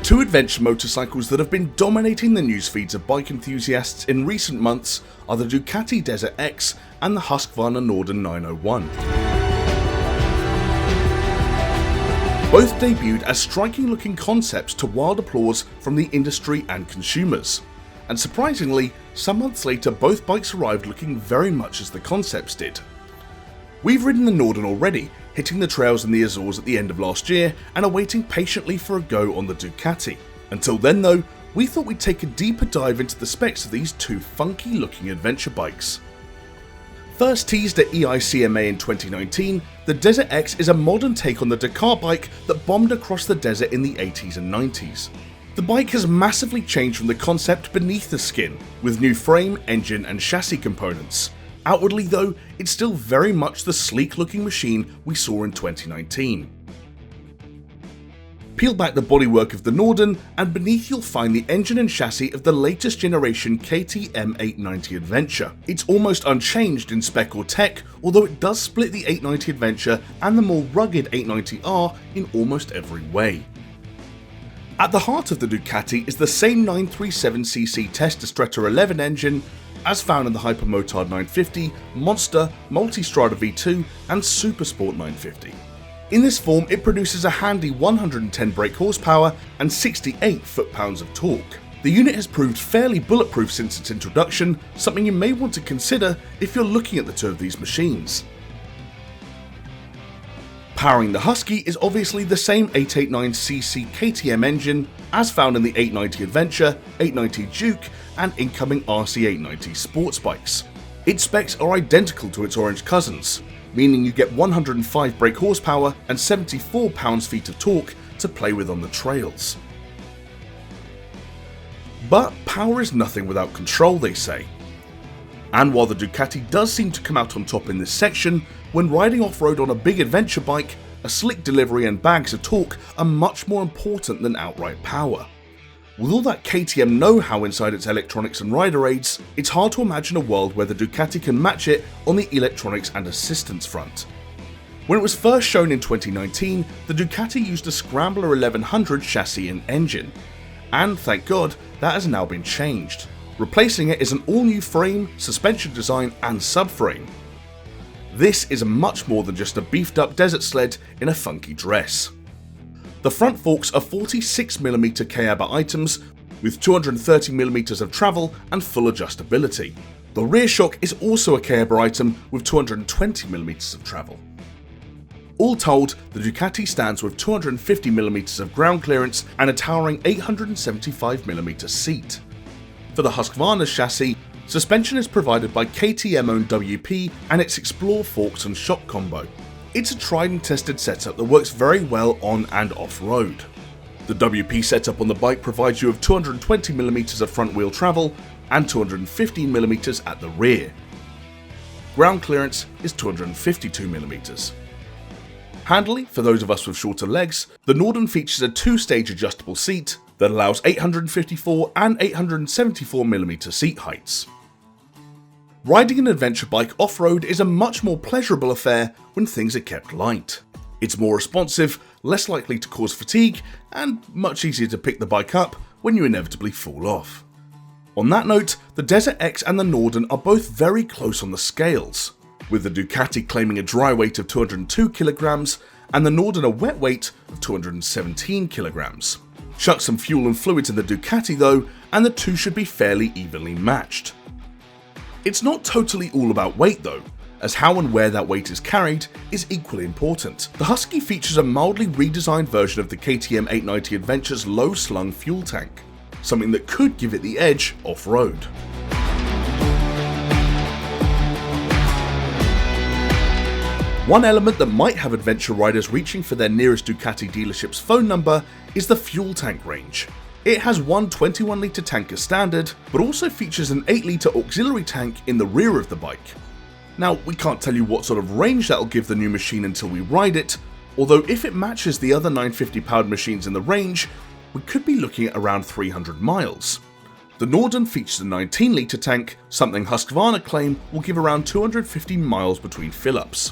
Two adventure motorcycles that have been dominating the news feeds of bike enthusiasts in recent months are the Ducati DesertX and the Husqvarna Norden 901. Both debuted as striking looking concepts to wild applause from the industry and consumers. And surprisingly, some months later both bikes arrived looking very much as the concepts did. We've ridden the Norden already, hitting the trails in the Azores at the end of last year and are waiting patiently for a go on the Ducati. Until then though, we thought we'd take a deeper dive into the specs of these two funky looking adventure bikes. First teased at EICMA in 2019, the DesertX is a modern take on the Dakar bike that bombed across the desert in the 80s and 90s. The bike has massively changed from the concept beneath the skin, with new frame, engine and chassis components. Outwardly though, it's still very much the sleek looking machine we saw in 2019. Peel back the bodywork of the Norden and beneath you'll find the engine and chassis of the latest generation KTM 890 Adventure. It's almost unchanged in spec or tech, although it does split the 890 Adventure and the more rugged 890R in almost every way. At the heart of the Ducati is the same 937cc Testastretta 11 engine as found in the Hypermotard 950, Monster, Multistrada V2 and Supersport 950. In this form it produces a handy 110 brake horsepower and 68 foot-pounds of torque. The unit has proved fairly bulletproof since its introduction, something you may want to consider if you're looking at the two of these machines. Powering the Husky is obviously the same 889cc KTM engine as found in the 890 Adventure, 890 Duke and incoming RC 890 sports bikes. Its specs are identical to its orange cousins, meaning you get 105 brake horsepower and 74 pounds-feet of torque to play with on the trails. But power is nothing without control, they say. And while the Ducati does seem to come out on top in this section, when riding off-road on a big adventure bike, a slick delivery and bags of torque are much more important than outright power. With all that KTM know-how inside its electronics and rider aids, it's hard to imagine a world where the Ducati can match it on the electronics and assistance front. When it was first shown in 2019, the Ducati used a Scrambler 1100 chassis and engine, and thank God that has now been changed. Replacing it is an all-new frame, suspension design and subframe. This is much more than just a beefed up desert sled in a funky dress. The front forks are 46mm K-ABA items with 230mm of travel and full adjustability. The rear shock is also a K-ABA item with 220mm of travel. All told, the Ducati stands with 250mm of ground clearance and a towering 875mm seat. For the Husqvarna chassis, suspension is provided by KTM-owned WP and its Explore forks and shock combo. It's a tried and tested setup that works very well on and off-road. The WP setup on the bike provides you with 220mm of front wheel travel and 215mm at the rear. Ground clearance is 252mm. Handily, for those of us with shorter legs, the Norden features a two-stage adjustable seat that allows 854 and 874mm seat heights. Riding an adventure bike off-road is a much more pleasurable affair when things are kept light. It's more responsive, less likely to cause fatigue, and much easier to pick the bike up when you inevitably fall off. On that note, the DesertX and the Norden are both very close on the scales, with the Ducati claiming a dry weight of 202kg and the Norden a wet weight of 217kg. Chuck some fuel and fluids in the Ducati though, and the two should be fairly evenly matched. It's not totally all about weight though, as how and where that weight is carried is equally important. The Husky features a mildly redesigned version of the KTM 890 Adventure's low-slung fuel tank, something that could give it the edge off-road. One element that might have adventure riders reaching for their nearest Ducati dealership's phone number is the fuel tank range. It has one 21-litre tank as standard, but also features an 8-litre auxiliary tank in the rear of the bike. Now, we can't tell you what sort of range that'll give the new machine until we ride it, although if it matches the other 950-powered machines in the range, we could be looking at around 300 miles. The Norden features a 19-litre tank, something Husqvarna claim will give around 250 miles between fill-ups.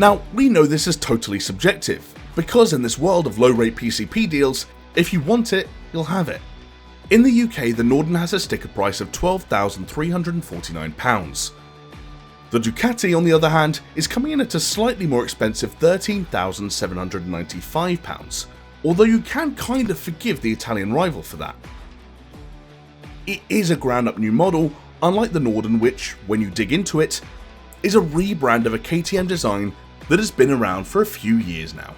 Now, we know this is totally subjective, because in this world of low-rate PCP deals, if you want it, you'll have it. In the UK, the Norden has a sticker price of £12,349. The Ducati, on the other hand, is coming in at a slightly more expensive £13,795, although you can kind of forgive the Italian rival for that. It is a ground-up new model, unlike the Norden, which, when you dig into it, is a rebrand of a KTM design that has been around for a few years now.